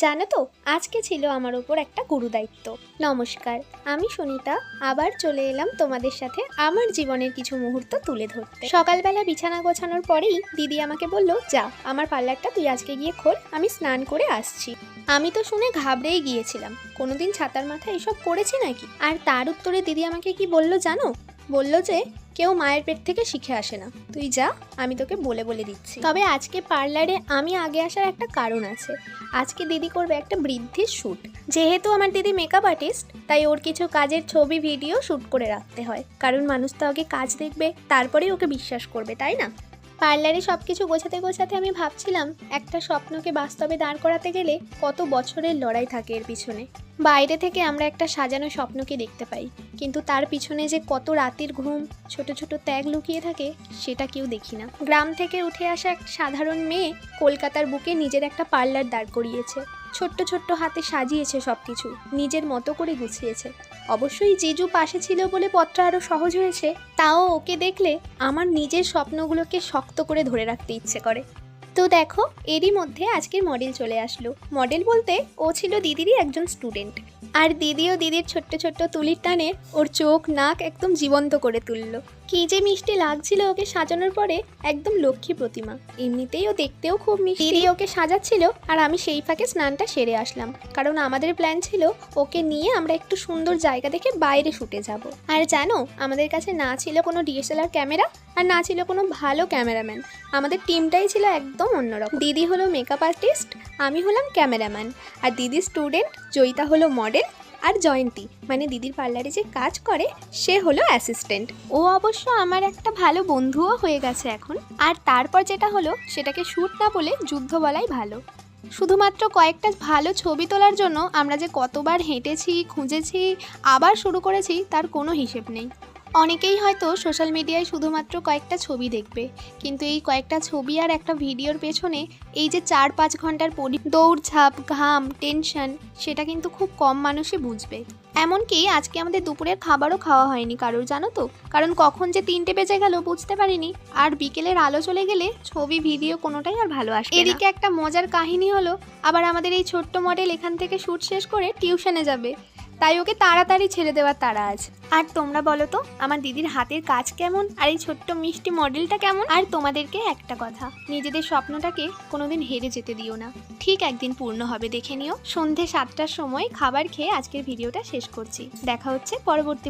জানো তো, আজকে ছিল আমার উপর একটা গুরুদায়িত্ব। নমস্কার, আমি সুনিতা আবার চলে এলাম তোমাদের সাথে আমার জীবনের কিছু মুহূর্ত তুলে ধরতে। সকালবেলা বিছানা গোছানোর পরেই দিদি আমাকে বলল, যা আমার পার্লারটা তুই আজকে গিয়ে খোল, আমি স্নান করে আসছি। আমি তো শুনে ঘাবড়েই গিয়েছিলাম, কোনোদিন ছাতার মাথায় এসব করেছি নাকি। আর তার উত্তরে দিদি আমাকে কি বলল জানো? বলল যে কেউ মায়ের পেট থেকে শিখে আসে না, তুই যা, আমি তোকে বলে বলে দিচ্ছি। তবে আজকে পার্লারে আমি আগে আসার একটা কারণ আছে। আজকে দিদি করবে একটা বৃদ্ধির শ্যুট। যেহেতু আমার দিদি মেকআপ আর্টিস্ট, তাই ওর কিছু কাজের ছবি ভিডিও শ্যুট করে রাখতে হয়, কারণ মানুষ তো আগে কাজ দেখবে তারপরেই ওকে বিশ্বাস করবে, তাই না? পার্লারে সব কিছু গোছাতে গোছাতে আমি ভাবছিলাম, একটা স্বপ্নকে বাস্তবে দাঁড় করাতে গেলে কত বছরের লড়াই থাকে এর পিছনে। বাইরে থেকে আমরা একটা সাজানো স্বপ্নকে দেখতে পাই, কিন্তু তার পিছনে যে কত রাতের ঘুম, ছোট ছোট ত্যাগ লুকিয়ে থাকে সেটা কেউ দেখি না। গ্রাম থেকে উঠে আসা এক সাধারণ মেয়ে কলকাতার বুকে নিজের একটা পার্লার দাঁড় করিয়েছে। ছোট্ট ছোট্ট হাতে সাজিয়েছে সব কিছু, নিজের মতো করে গুছিয়েছে। অবশ্যই জিজু পাশে ছিল বলে পথটা আরও সহজ হয়েছে। তাও ওকে দেখলে আমার নিজের স্বপ্নগুলোকে শক্ত করে ধরে রাখতে ইচ্ছে করে। তো দেখো, এরই মধ্যে আজকের মডেল চলে আসলো। মডেল বলতে ও ছিল দিদিরই একজন স্টুডেন্ট, আর দিদিও দিদির ছোট্ট ছোট্ট তুলির টানে ওর চোখ নাক একদম জীবন্ত করে তুললো। কি যে মিষ্টি লাগছিল ওকে সাজানোর পরে, একদম লক্ষ্মী প্রতিমা। এমনিতেই ও দেখতেও খুব মিষ্টি। দিদি ওকে সাজাচ্ছিল আর আমি সেই ফাঁকে স্নানটা সেরে আসলাম, কারণ আমাদের প্ল্যান ছিল ওকে নিয়ে আমরা একটু সুন্দর জায়গা দেখে বাইরে শুটে যাব। আর জানো, আমাদের কাছে না ছিল কোনো ডিএসএলআর ক্যামেরা, আর না ছিল কোনো ভালো ক্যামেরাম্যান। আমাদের টিমটাই ছিল একদম অন্যরকম। দিদি হলো মেকআপ আর্টিস্ট, আমি হলাম ক্যামেরাম্যান, আর দিদির স্টুডেন্ট জয়িতা হলো মডেল, আর জয়ন্তী মানে দিদির পার্লারে যে কাজ করে সে হলো অ্যাসিস্ট্যান্ট। ও অবশ্য আমার একটা ভালো বন্ধুও হয়ে গেছে এখন। আর তারপর যেটা হলো সেটাকে শ্যুট না বলে যুদ্ধ বলাই ভালো। শুধুমাত্র কয়েকটা ভালো ছবি তোলার জন্য আমরা যে কতবার হেঁটেছি, খুঁজেছি, আবার শুরু করেছি তার কোনো হিসেব নেই। অনেকেই হয়তো সোশ্যাল মিডিয়ায় শুধুমাত্র কয়েকটা ছবি দেখবে, কিন্তু এই কয়েকটা ছবি আর একটা ভিডিওর পেছনে এই যে 4-5 ঘন্টার দৌড়ঝাঁপ, ঘাম, টেনশন, সেটা কিন্তু খুব কম মানুষই বুঝবে। এমনকি আজকে আমাদের দুপুরের খাবারও খাওয়া হয়নি কারোর, জানো তো, কারণ কখন যে 3টে বেজে গেল বুঝতে পারিনি। আর বিকেলের আলো চলে গেলে ছবি ভিডিও কোনোটাই আর ভালো আসে না। এদিকে একটা মজার কাহিনী হলো, আবার আমাদের এই ছোট্ট মডেল এখান থেকে শ্যুট শেষ করে টিউশনে যাবে, তাই ওকে তাড়াতাড়ি ছেড়ে দেওয়ার তাড়া আছে। আর তোমরা বলো তো, আমার দিদির হাতের কাজ কেমন, আর এই ছোট্ট মিষ্টি মডেলটা কেমন? আর তোমাদেরকে একটা কথা, নিজেদের স্বপ্নটাকে কোনোদিন হেরে যেতে দিও না, ঠিক একদিন পূর্ণ হবে, দেখে নিও। সন্ধে 7টার সময় খাবার খেয়ে আজকের ভিডিওটা শেষ করছি। দেখা হচ্ছে পরবর্তী